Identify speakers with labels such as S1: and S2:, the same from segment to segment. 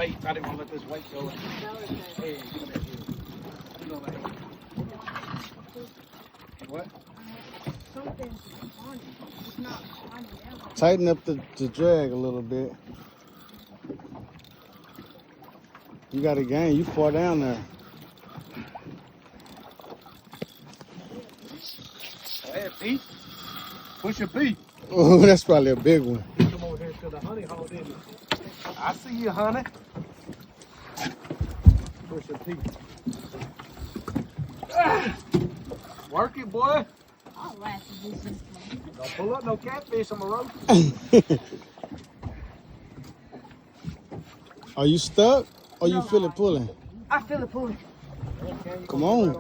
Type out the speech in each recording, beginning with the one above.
S1: weight. I didn't want to let this weight go. Hey, give me that here. You know that. What?
S2: Something's on it. It's not on it now.
S3: Tighten up the drag a little bit. You got a game. You far down there.
S1: Go ahead, Pete. Push your Pete.
S3: Oh, that's probably a big one.
S1: Come over here to the honey hole, didn't you? I see you, honey. Push your Pete. Work it, boy.
S2: I'll laugh at this.
S1: Don't pull up no catfish on the road.
S3: Are you stuck or you
S2: No.
S3: feel it pulling?
S2: I feel it pulling.
S3: Come on.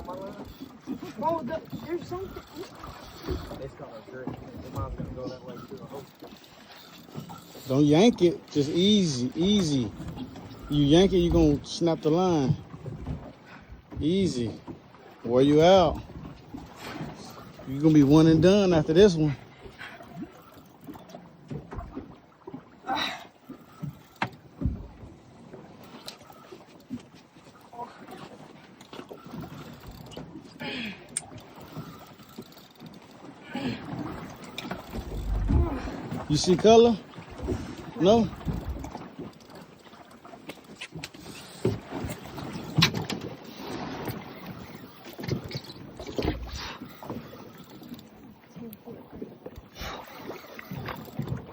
S2: Oh, there's something.
S1: It's called a jerk. Your mom's gonna go that way too, I hope.
S3: Don't yank it. Just easy, easy. You yank it, you're going to snap the line. Easy. Wear you out. You're going to be one and done after this one. You see color? No?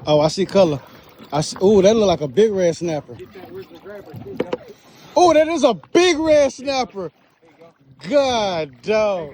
S3: Oh, I see color. Oh, that look like a big red snapper. Oh, that is a big red snapper. God, dog.